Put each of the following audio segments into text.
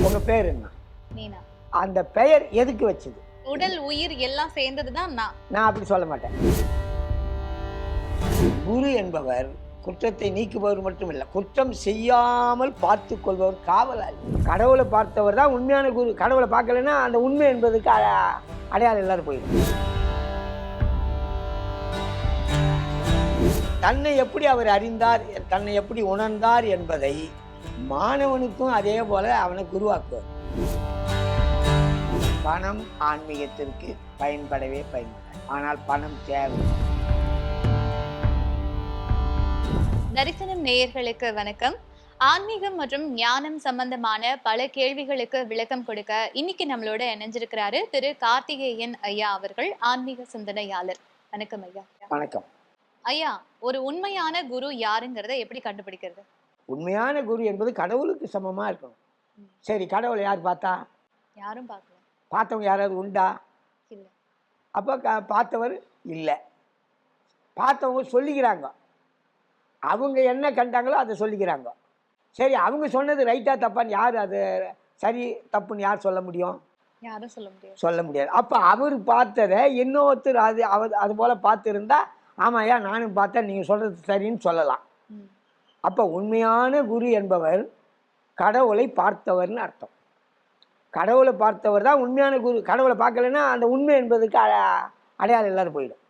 உங்க பேர் என்ன? மீனா. அந்த பெயர் எதுக்கு வச்சது? உடல் உயிர் எல்லாம் சேர்ந்ததுதான் நான் அப்படி சொல்ல மாட்டேன். குரு என்பவர் குற்றத்தை நீக்குபவர் மட்டும் இல்லை, குற்றம் செய்யாமல் பார்த்து கொள்பவர் காவலாளி. கடவுளை பார்த்தவர் தான் உண்மையான குரு. கடவுளை பார்க்கலன்னா அந்த உண்மை என்பதுக்கு அடையாளம் இல்லாத போயிடும். தன்னை எப்படி அவர் அறிந்தார், தன்னை எப்படி உணர்ந்தார் என்பதை மாணவனுக்கும் அதே போல அவனை குருவாக்குவார். பணம் ஆன்மீகத்திற்கு பயன்படவே பயன்படாது. ஆனால் பணம் தேவை. தரிசனம் நேயர்களுக்கு வணக்கம். ஆன்மீகம் மற்றும் ஞானம் சம்பந்தமான பல கேள்விகளுக்கு விளக்கம் கொடுக்க இன்னைக்கு நம்மளோட இணைஞ்சிருக்கிறாரு திரு கார்த்திகேயன் ஐயா அவர்கள், ஆன்மீக சிந்தனையாளர். வணக்கம் ஐயா. வணக்கம் ஐயா, ஒரு உண்மையான குரு யாருங்கிறத எப்படி கண்டுபிடிக்கிறது? உண்மையான குரு என்பது கடவுளுக்கு சமமா இருக்கணும். சரி, கடவுளை யார் பார்த்தா? யாரும் பார்க்கல. பார்த்தவங்க யாராவது உண்டா? இல்லை. அப்போ பார்த்தவர் இல்லை. பார்த்தவங்க சொல்லிக்கிறாங்க, அவங்க என்ன கண்டாங்களோ அதை சொல்லிக்கிறாங்க. சரி, அவங்க சொன்னது ரைட்டா தப்பான்னு யார் அது சரி தப்புன்னு யார் சொல்ல முடியும்? யாரும் சொல்ல முடியாது. சொல்ல முடியாது. அப்போ அவர் பார்த்ததை இன்னொருத்தர் அது போல் பார்த்துருந்தா ஆமாயா நானும் பார்த்தேன், நீங்கள் சொல்கிறது சரின்னு சொல்லலாம். அப்போ உண்மையான குரு என்பவர் கடவுளை பார்த்தவர்னு அர்த்தம். கடவுளை பார்த்தவர் தான் உண்மையான குரு. கடவுளை பார்க்கலன்னா அந்த உண்மை என்பதுக்கு அடையாளம் இல்லாத போயிடும்.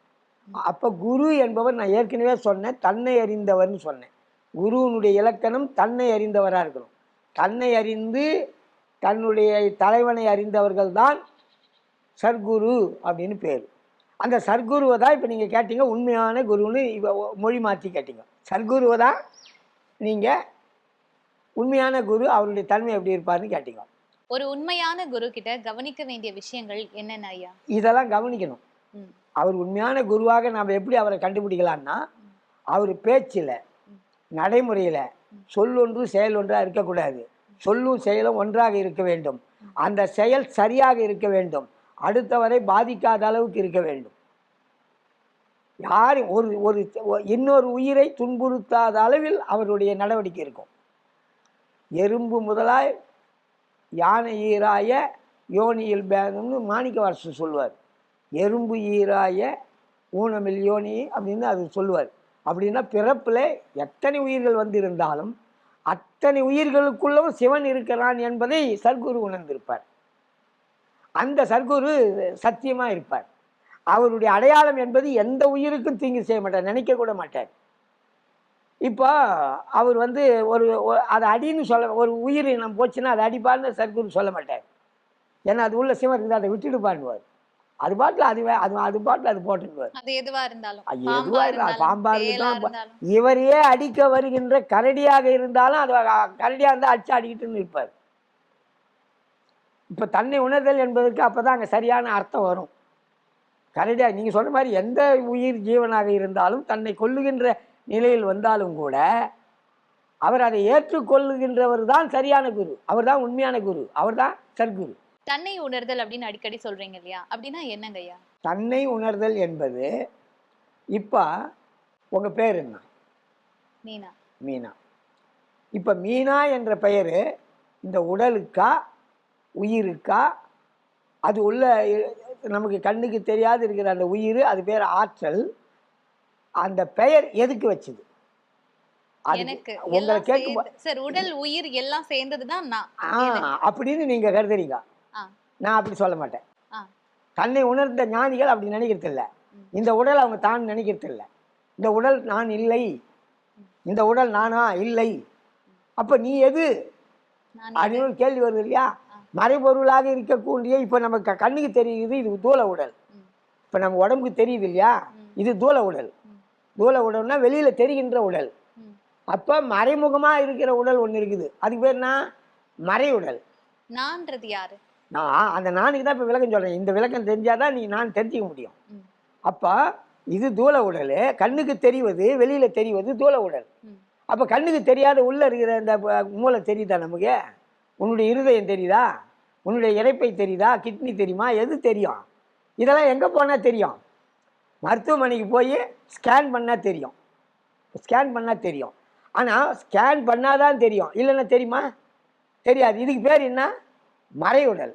அப்போ குரு என்பவர், நான் ஏற்கனவே சொன்னேன், தன்னை அறிந்தவர்னு சொன்னேன். குருவினுடைய இலக்கணம் தன்னை அறிந்தவராக இருக்கணும். தன்னை அறிந்து தன்னுடைய தலைவனை அறிந்தவர்கள் தான் சர்க்குரு அப்படின்னு பேர். அந்த சர்க்குருவை தான் இப்போ நீங்கள் கேட்டீங்க உண்மையான குருன்னு மொழி மாற்றி கேட்டீங்க. சர்க்குருவை தான் நீங்கள் உண்மையான குரு, அவருடைய தன்மை எப்படி இருப்பார்னு கேட்டீங்க. ஒரு உண்மையான குரு கிட்ட கவனிக்க வேண்டிய விஷயங்கள் என்னென்ன ஐயா? இதெல்லாம் கவனிக்கணும். அவர் உண்மையான குருவாக நாம் எப்படி அவரை கண்டுபிடிக்கலாம்னா, அவர் பேச்சில், நடைமுறையில் சொல்லொன்று செயல் ஒன்றாக இருக்கக்கூடாது. சொல்லும் செயலும் ஒன்றாக இருக்க வேண்டும். அந்த செயல் சரியாக இருக்க வேண்டும். அடுத்தவரை பாதிக்காத அளவுக்கு இருக்க வேண்டும். யாரும் ஒரு இன்னொரு உயிரை துன்புறுத்தாத அளவில் அவருடைய நடவடிக்கை இருக்கும். எறும்பு முதலாய் யானை ஈராய யோனியில் பேகம்னு மாணிக்கவாசகர் சொல்லுவார். எறும்பு ஈராய ஊனமில் யோனி அப்படின்னு அது சொல்லுவார். அப்படின்னா பிறப்பில் எத்தனை உயிர்கள் வந்திருந்தாலும் அத்தனை உயிர்களுக்குள்ளவும் சிவன் இருக்கிறான் என்பதை சர்க்குரு உணர்ந்திருப்பார். அந்த சர்க்குரு சத்தியமாக இருப்பார். அவருடைய அடையாளம் என்பது எந்த உயிருக்கும் தீங்கு செய்ய மாட்டார், நினைக்க கூட மாட்டார். இப்போ அவர் அதை அடின்னு சொல்ல, ஒரு உயிர் நம்ம போச்சுன்னா அதை அடிப்பார்னு சர்க்குரு சொல்ல மாட்டார். ஏன்னா அது உள்ள சிவன் இருக்குது, அதை விட்டுட்டு பாடுவார். அது பாட்டில் அது பாட்டில் அது போட்டுக்குவார். எதுவா இருந்தாலும், பாம்பா இருந்தாலும், இவரையே அடிக்க வருகின்ற கரடியாக இருந்தாலும் அது கரடியாக இருந்தால் அடிச்சு அடிக்கிட்டுன்னு இருப்பார். இப்போ தன்னை உணர்தல் என்பதற்கு அப்போ தான் அங்கே சரியான அர்த்தம் வரும். கரடியாக நீங்கள் சொல்கிற மாதிரி எந்த உயிர் ஜீவனாக இருந்தாலும் தன்னை கொல்லுகின்ற நிலையில் வந்தாலும் கூட அவர் அதை ஏற்றுக்கொள்ளுகின்றவர் தான் சரியான குரு. அவர் தான் உண்மையான குரு. அவர் தான் சர்க்குரு. தன்னை உணர்தல் அப்படின்னு அடிக்கடி சொல்றீங்க இல்லையா, அப்படின்னா என்னங்க ஐயா? தன்னை உணர்தல் என்பது, இப்போ உங்கள் பேர் என்ன? மீனா. மீனா. இப்போ மீனா என்ற பெயர் இந்த உடலுக்கா உயிருக்கா? அது உள்ள நமக்கு கண்ணுக்கு தெரியாது இருக்கிற அந்த உயிர், அது பேர் ஆற்றல். அந்த பெயர் எதுக்கு வச்சது? எனக்கு உங்களை கேட்கும் சார், உடல் உயிர் எல்லாம் சேர்ந்ததுதான் அப்படின்னு நீங்க கருதுறீங்க. நான் அப்படி சொல்ல மாட்டேன். தன்னை உணர்ந்த ஞானிகள் அப்படி நினைக்கிறது இல்லை. இந்த உடல் அவங்க தான் நினைக்கிறது இல்லை. இந்த உடல் நான் இல்லை, இந்த உடல் நானா இல்லை. அப்ப நீ எது அப்படின்னு கேள்வி வருது இல்லையா? மறைபொருளாக இருக்கக்கூடிய, இப்போ நமக்கு கண்ணுக்கு தெரியுது இது தூல உடல். இப்போ நம்ம உடம்புக்கு தெரியுது இல்லையா, இது தூல உடல். தூல உடல்னா வெளியில தெரிகின்ற உடல். அப்போ மறைமுகமாக இருக்கிற உடல் ஒன்று இருக்குது, அதுக்கு பேர் நான் மறை உடல். நான்றது யாரு? நான் அந்த நானுக்கு தான் இப்போ விளக்கம் சொல்கிறேன். இந்த விளக்கம் தெரிஞ்சாதான் நீ நான் தெரிஞ்சிக்க முடியும். அப்போ இது தூல உடல், கண்ணுக்கு தெரிவது வெளியில் தெரிவது தூல உடல். அப்போ கண்ணுக்கு தெரியாத உள்ளே இருக்கிற இந்த மூளை தெரியுதா நமக்கு? உன்னுடைய இருதயம் தெரியுதா? உன்னுடைய இரைப்பை தெரியுதா? கிட்னி தெரியுமா? எது தெரியும்? இதெல்லாம் எங்கே போனால் தெரியும்? மருத்துவமனைக்கு போய் ஸ்கேன் பண்ணால் தெரியும். ஸ்கேன் பண்ணால் தெரியும். ஆனால் ஸ்கேன் பண்ணாதான் தெரியும், இல்லைன்னா தெரியுமா? தெரியாது. இதுக்கு பேர் என்ன? மறையுடல்.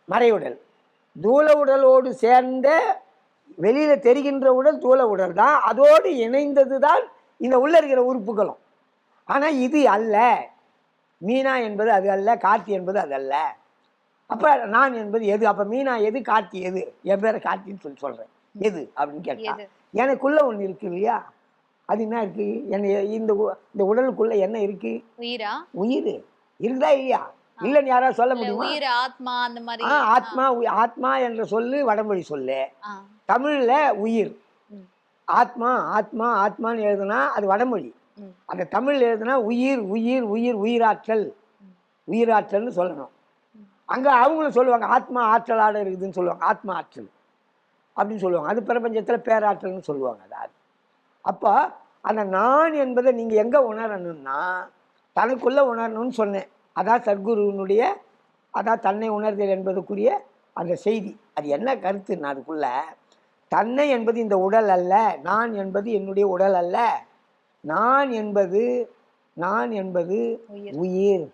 மறையுடல். தூல உடலோடு சேர்ந்த வெளியில தெரிகின்ற உடல் தூல உடல் தான். அதோடு இணைந்தது தான் இந்த உள்ள இருக்கிற உறுப்புகளும். ஆனால் இது அல்ல. மீனா என்பது அது அல்ல, கார்த்தி என்பது அது அல்ல. அப்போ நான் என்பது எது? அப்போ மீனா எது, கார்த்தி எது? என் பேரை கார்த்தின்னு சொல்கிறேன். எது அப்படின்னு கேட்டா எனக்குள்ள ஒன்று இருக்கு இல்லையா? அது என்ன இருக்கு? இந்த உடலுக்குள்ள என்ன இருக்கு? உயிரா? உயிர் இருக்குதா இல்லையா? இல்லைன்னு யாராவது சொல்ல முடியுமா? உயிர், ஆத்மா அந்த மாதிரி. ஆத்மா. ஆத்மா என்ற சொல்லு வடமொழி சொல்லு. தமிழ்ல உயிர். ஆத்மா ஆத்மா ஆத்மான்னு எழுதுனா அது வடமொழி. அந்த தமிழ் எழுதுனா உயிர் உயிர் உயிர் உயிராற்றல். உயிராற்றல்னு சொல்லணும். அங்கே அவங்களும் சொல்லுவாங்க ஆத்மா ஆற்றலாட இருக்குதுன்னு சொல்லுவாங்க. ஆத்மா ஆற்றல் அப்படின்னு சொல்லுவாங்க. அது பிரபஞ்சத்தில் பேராற்றல்னு சொல்லுவாங்க. அது அப்போ அந்த நான் என்பதை நீங்கள் எங்கே உணரணும்னா தனக்குள்ளே உணரணும்னு சொன்னேன். அதான் சத்குருவினுடைய அதான் தன்னை உணர்தல் என்பதுக்குரிய அந்த செய்தி. அது என்ன கருத்துன்னா அதுக்குள்ள தன்னை என்பது இந்த உடல் அல்ல, நான் என்பது என்னுடைய உடல் அல்ல. நான் என்பது உயிர்.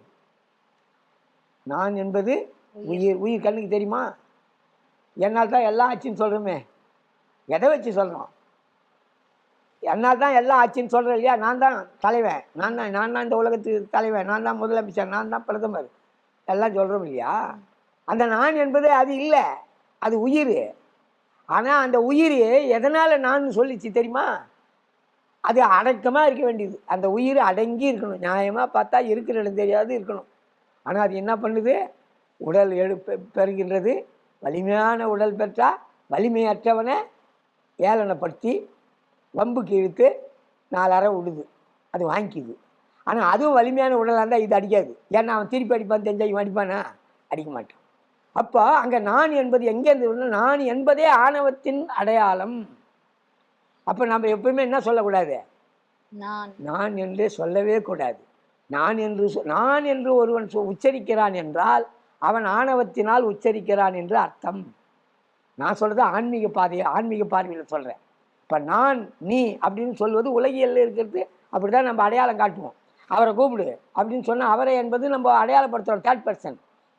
நான் என்பது உயிர். உயிர் கண்ணுக்கு தெரியுமா? என்னால் தான் எல்லாம் ஆச்சுன்னு சொல்கிறோமே. எதை வச்சு சொல்கிறோம்? என்னால் தான் எல்லாம் ஆச்சுன்னு சொல்கிறேன் இல்லையா? நான் தான் தலைவன், நான் தான் இந்த உலகத்துக்கு தலைவன், நான் தான் முதலமைச்சர், நான் தான் பிரதமர், எல்லாம் சொல்கிறோம் இல்லையா? அந்த நான் என்பது அது இல்லை, அது உயிர். ஆனால் அந்த உயிர் எதனால் நான் சொல்லிச்சு தெரியுமா? அது அடக்கமாக இருக்க வேண்டியது. அந்த உயிர் அடங்கி இருக்கணும். நியாயமாக பார்த்தா இருக்கிற இடம் தெரியாது இருக்கணும். ஆனால் அது என்ன பண்ணுது? உடல் பெறுகின்றது. வலிமையான உடல் பெற்றால் வலிமையற்றவனை ஏளனப்படுத்தி வம்புக்கு இழுத்து 4 அறை விடுது. அது வாங்கிக்குது. ஆனால் அதுவும் வலிமையான உடலாக இருந்தால் இது அடிக்காது. ஏன்னா அவன் திருப்பி அடிப்பான்னு தெரிஞ்சா இவன் அடிப்பானா? அடிக்க மாட்டான். அப்போ அங்கே நான் என்பது எங்கேருந்து? நான் என்பதே ஆணவத்தின் அடையாளம். அப்போ நம்ம எப்பவுமே என்ன சொல்லக்கூடாது? நான் என்று சொல்லவே கூடாது. நான் என்று ஒருவன் உச்சரிக்கிறான் என்றால் அவன் ஆணவத்தினால் உச்சரிக்கிறான் என்று அர்த்தம். நான் சொல்கிறது ஆன்மீக பார்வையில் சொல்கிறேன். இப்போ நான் நீ அப்படின்னு சொல்வது உலகியலில் இருக்கிறது. அப்படி தான் நம்ம அடையாளம் காட்டுவோம். அவரை கூப்பிடு அப்படின்னு சொன்னால் அவரை என்பது நம்ம அடையாளப்படுத்துகிறோம். 3rd person,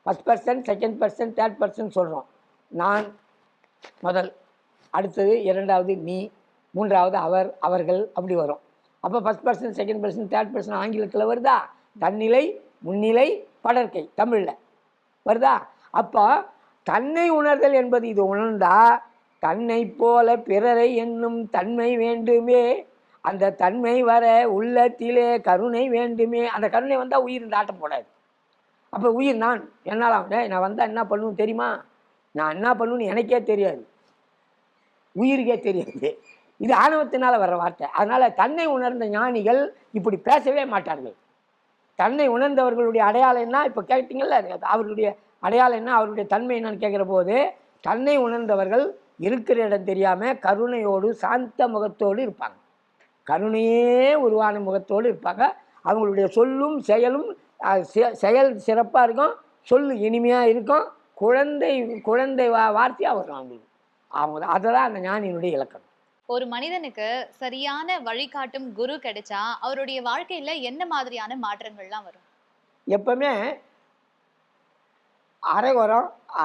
1st person, 2nd person, 3rd person சொல்கிறோம். நான் முதல், அடுத்தது 2வது நீ, 3வது அவர் அவர்கள் அப்படி வரும். அப்போ 1st person, 2nd person, 3rd person ஆங்கிலத்தில் வருதா? தன்னிலை முன்னிலை படற்கை தமிழில் வருதா? அப்போ தன்னை உணர்தல் என்பது இது உணர்ந்தா தன்னை போல பிறரை என்னும் தன்மை வேண்டுமே. அந்த தன்மை வர உள்ளத்திலே கருணை வேண்டுமே. அந்த கருணை வந்தால் உயிர் இந்த ஆட்டம் போடாது. அப்போ உயிர் நான் என்னால் நான் வந்தால் என்ன பண்ணுவேன்னு தெரியுமா? நான் என்ன பண்ணுவேன்னு எனக்கே தெரியாது, உயிருக்கே தெரியாது. இது ஆணவத்தினால் வர்ற வார்த்தை. அதனால் தன்னை உணர்ந்த ஞானிகள் இப்படி பேசவே மாட்டார்கள். தன்னை உணர்ந்தவர்களுடைய அடையாளம் என்ன? இப்போ கேட்டீங்கல்ல, அவர்களுடைய அடையாளம் என்ன, அவருடைய தன்மை என்னன்னு கேட்குற போது தன்னை உணர்ந்தவர்கள் இருக்கிற இடம் தெரியாமல் கருணையோடு சாந்த முகத்தோடு இருப்பாங்க. கருணையே உருவான முகத்தோடு இருப்பாங்க. அவங்களுடைய சொல்லும் செயலும் செயல் சிறப்பாக இருக்கும், சொல்லு இனிமையாக இருக்கும், குழந்தை வார்த்தையாக வரும் அவங்களுக்கு. அதெல்லாம் அந்த ஞானியினுடைய இலக்கணம். ஒரு மனிதனுக்கு சரியான வழிகாட்டும் குரு கிடைச்சா அவருடைய வாழ்க்கையில என்ன மாதிரியான மாற்றங்கள்லாம் வரும்? எப்பவுமே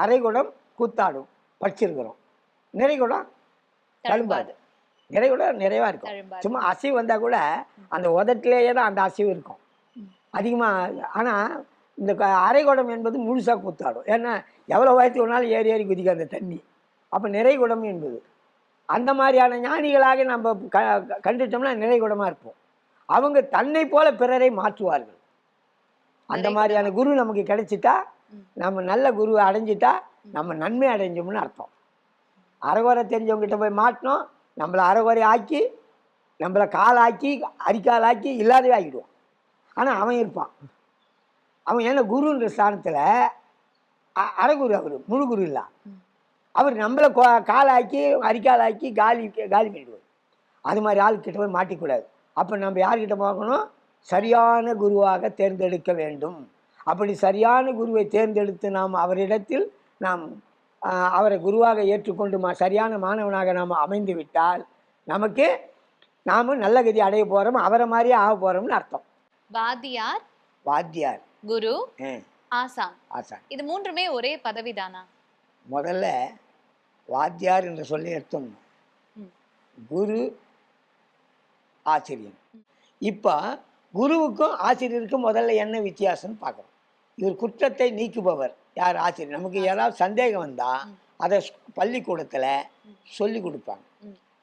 அரைகுடம் கூத்தாடும் படிச்சிருக்கிறோம். நிறைகுடம் தழும்பாது. நிறைகுடம் நிறைவாக இருக்கும். சும்மா அசைவு வந்தால் கூட அந்த உதட்டிலேயே தான் அந்த அசைவு இருக்கும் அதிகமாக. ஆனால் இந்த அரைகுடம் என்பது முழுசாக கூத்தாடும். ஏன்னா எவ்வளோ வயசுக்கு ஒன்றாலும் ஏறி குதிக்கும் அந்த தண்ணி. அப்போ நிறைகுடம் என்பது அந்த மாதிரியான ஞானிகளாக நம்ம கண்டுட்டோம்னா நிறைகுடமாக இருப்போம். அவங்க தன்னை போல பிறரை மாற்றுவார்கள். அந்த மாதிரியான குரு நமக்கு கிடைச்சிட்டா, நம்ம நல்ல குருவை அடைஞ்சிட்டா நம்ம நன்மை அடைஞ்சோம்னு அர்த்தம். அரைகுறை தெரிஞ்சவங்ககிட்ட போய் மாட்டினோம், நம்மளை அரைகுறை ஆக்கி நம்மளை காலாக்கி அரிக்கால் ஆக்கி இல்லாதவே ஆக்கிடுவோம். ஆனால் அவன் இருப்பான். அவன் ஏன்னா குருன்ற ஸ்தானத்தில் அரைகுரு, அவர் முழு குரு இல்லை. அவர் நம்மளை காலாக்கி அரிக்காலாக்கி காலி பண்ணிடுவார். அது மாதிரி ஆள்கிட்ட போய் மாட்டிக்கூடாது. அப்போ நம்ம யார்கிட்ட பார்க்கணும்? சரியான குருவாக தேர்ந்தெடுக்க வேண்டும். அப்படி சரியான குருவை தேர்ந்தெடுத்து நாம் அவரிடத்தில் நாம் அவரை குருவாக ஏற்றுக்கொண்டு சரியான மாணவனாக நாம் அமைந்து விட்டால் நாம் நல்ல கதி அடைய போகிறோம், அவரை மாதிரியே ஆக போகிறோம்னு அர்த்தம். வாத்தியார் வாத்தியார், குரு, ஆ, ஆசான். ஆசான். இது மூன்றுமே ஒரே பதவிதானா? முதல்ல வாத்தியார் என்ற சொல்லி எடுத்துடணும். ம். குரு, ஆசிரியர். இப்போ குருவுக்கும் ஆசிரியருக்கும் முதல்ல என்ன வித்தியாசம்னு பார்க்குறோம். இவர் குற்றத்தை நீக்குபவர் யார்? ஆசிரியர். நமக்கு ஏதாவது சந்தேகம் வந்தால் அதை பள்ளிக்கூடத்தில் சொல்லி கொடுப்பாங்க.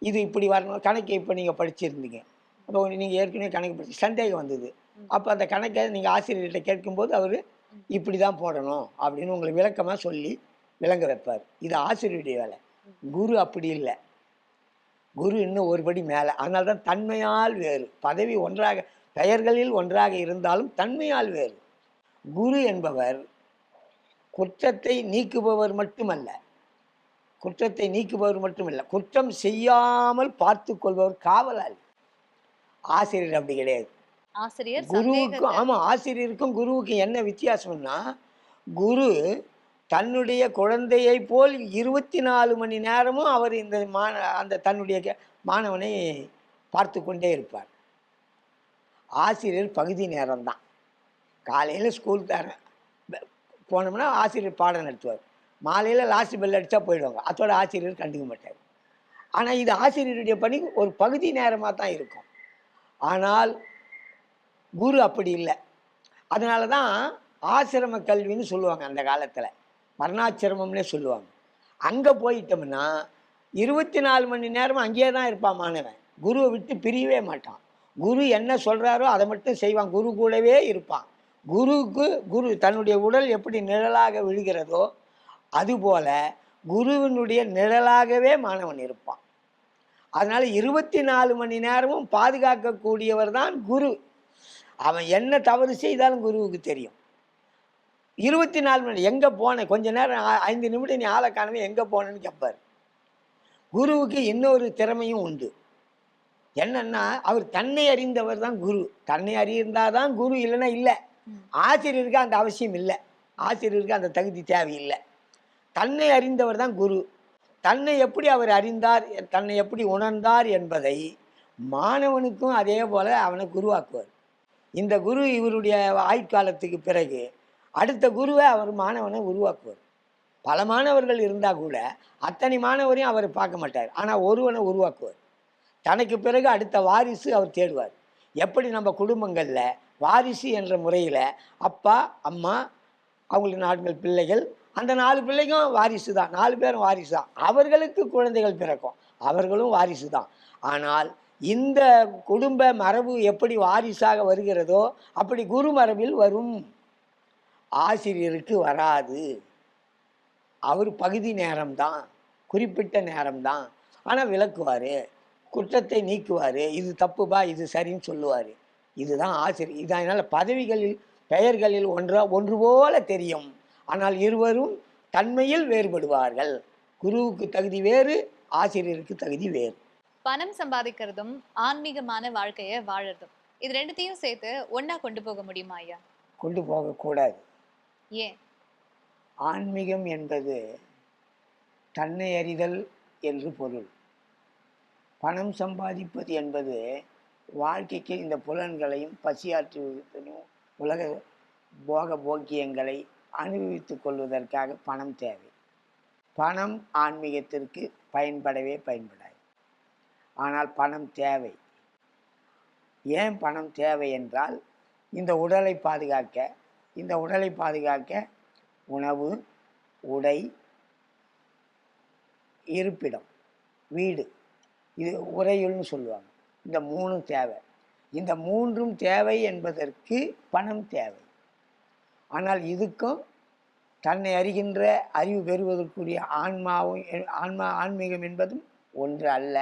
இது இப்படி வரணும். கணக்கு இப்போ நீங்கள் படிச்சிருந்தீங்க, அப்போ நீங்கள் ஏற்கனவே கணக்கு படிச்சு சந்தேகம் வந்தது. அப்போ அந்த கணக்கை நீங்கள் ஆசிரியர்கிட்ட கேட்கும்போது அவர் இப்படி தான் போடணும் அப்படின்னு உங்களுக்கு விளக்கமாக சொல்லி விளங்க வைப்பார். இது ஆசிரியருடைய வேலை. குரு அப்படி இல்லை. குரு இன்னும் ஒருபடி மேலே. அதனால தான் தன்மையால் வேறு. பதவி ஒன்றாக, பெயர்களில் ஒன்றாக இருந்தாலும் தன்மையால் வேறு. குரு என்பவர் குற்றத்தை நீக்குபவர் மட்டுமல்ல, குற்றத்தை நீக்குபவர் மட்டுமல்ல, குற்றம் செய்யாமல் பார்த்து கொள்பவர் காவலாளி. ஆசிரியர் அப்படி கிடையாது. ஆசிரியர் குருவுக்கும், ஆமாம், ஆசிரியருக்கும் குருவுக்கும் என்ன வித்தியாசம்னா, குரு தன்னுடைய குழந்தையை போல் 24 மணி நேரமும் அவர் இந்த அந்த தன்னுடைய மாணவனை பார்த்து கொண்டே இருப்பார். ஆசிரியர் பகுதி நேரம்தான். காலையில் ஸ்கூல் போனோம்னா ஆசிரியர் பாடம் நடத்துவார். மாலையில் லாஸ்ட் பெல் அடித்தா போயிடுவாங்க. அதோட ஆசிரியர் கண்டுக்க மாட்டார். ஆனால் இது ஆசிரியருடைய பணி ஒரு பகுதி நேரமாக தான் இருக்கும். ஆனால் குரு அப்படி இல்லை. அதனால தான் ஆசிரம கல்வின்னு சொல்லுவாங்க. அந்த காலத்தில் வர்ணாசிரமம்னே சொல்லுவாங்க. அங்கே போயிட்டோம்னா 24 மணி நேரமும் அங்கேயே தான் இருப்பான் மாணவன். குருவை விட்டு பிரியவே மாட்டான். குரு என்ன சொல்கிறாரோ அதை மட்டும் செய்வான். குரு கூடவே இருப்பான். குரு தன்னுடைய உடல் எப்படி நிழலாக விழுகிறதோ அதுபோல குருவினுடைய நிழலாகவே மாணவன் இருப்பான். அதனால் 24 மணி நேரமும் பாதுகாக்கக்கூடியவர் தான் குரு. அவன் என்ன தவறு செய்தாலும் குருவுக்கு தெரியும். 24 மணி எங்கே போனேன், கொஞ்ச நேரம் 5 நிமிடம் நீ ஆளை காணவே எங்கே போனேன்னு கேட்பார். குருவுக்கு இன்னொரு திறமையும் உண்டு. என்னன்னா, அவர் தன்னை அறிந்தவர் தான் குரு. தன்னை அறிந்தால் தான் குரு, இல்லைன்னா இல்லை. ஆசிரியருக்கு அந்த அவசியம் இல்லை. ஆசிரியருக்கு அந்த தகுதி தேவையில்லை. தன்னை அறிந்தவர் தான் குரு. தன்னை எப்படி அவர் அறிந்தார், தன்னை எப்படி உணர்ந்தார் என்பதை மாணவனுக்கும் அதே போல் அவனை குருவாக்குவார். இந்த குரு இவருடைய ஆயுட்காலத்துக்கு பிறகு அடுத்த குருவை அவர் மாணவனை உருவாக்குவார். பல மாணவர்கள் இருந்தால் கூட அத்தனை மாணவரையும் அவர் பார்க்க மாட்டார். ஆனால் ஒருவனை உருவாக்குவார். தனக்கு பிறகு அடுத்த வாரிசு அவர் தேடுவார். எப்படி நம்ம குடும்பங்களில் வாரிசு என்ற முறையில் அப்பா, அம்மா, அவங்களுக்கு 4 பிள்ளைகள், அந்த 4 பிள்ளைக்கும் வாரிசு தான், 4 பேரும் வாரிசு தான். அவர்களுக்கு குழந்தைகள் பிறக்கும், அவர்களும் வாரிசு தான். ஆனால் இந்த குடும்ப மரபு எப்படி வாரிசாக வருகிறதோ அப்படி குரு மரபில் வரும். ஆசிரியருக்கு வராது. அவர் பகுதி நேரம்தான், குறிப்பிட்ட நேரம்தான். ஆனால் விளக்குவார், குற்றத்தை நீக்குவார், இது தப்புபா இது சரின்னு சொல்லுவார். இதுதான் ஆசிரியர். இதனால் பதவிகளில் பெயர்களில் ஒன்று போல தெரியும், ஆனால் இருவரும் தன்மையில் வேறுபடுவார்கள். குருவுக்கு தகுதி வேறு, ஆசிரியருக்கு தகுதி வேறு. பணம் சம்பாதிக்கிறதும் ஆன்மீகமான வாழ்க்கையை வாழறதும், இது ரெண்டுத்தையும் சேர்த்து ஒன்னா கொண்டு போக முடியுமா ஐயா? கொண்டு போகக்கூடாது. ஏன்? ஆன்மீகம் என்பது தன்னை அறிதல் என்று பொருள். பணம் சம்பாதிப்பது என்பது வாழ்க்கைக்கு இந்த புலன்களையும் பசியாற்றுவதையும் உலக போக போக்கியங்களை அனுபவித்து கொள்வதற்காக பணம் தேவை. பணம் ஆன்மீகத்திற்கு பயன்படவே பயன்படாது. ஆனால் பணம் தேவை. ஏன் பணம் தேவை என்றால், இந்த உடலை பாதுகாக்க உணவு, உடை, இருப்பிடம், வீடு, இது உறையுள்னு சொல்லுவாங்க. இந்த 3 தேவை. இந்த 3ம் தேவை என்பதற்கு பணம் தேவை. ஆனால் இதுக்கும் தன்னை அறிகின்ற அறிவு பெறுவதற்குரிய ஆன்மீகம் என்பதும் ஒன்று அல்ல,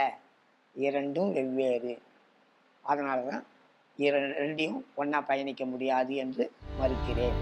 இரண்டும் வெவ்வேறு. அதனால தான் ரெண்டையும் ஒன்றா பயணிக்க முடியாது என்று மறுக்கிறேன்.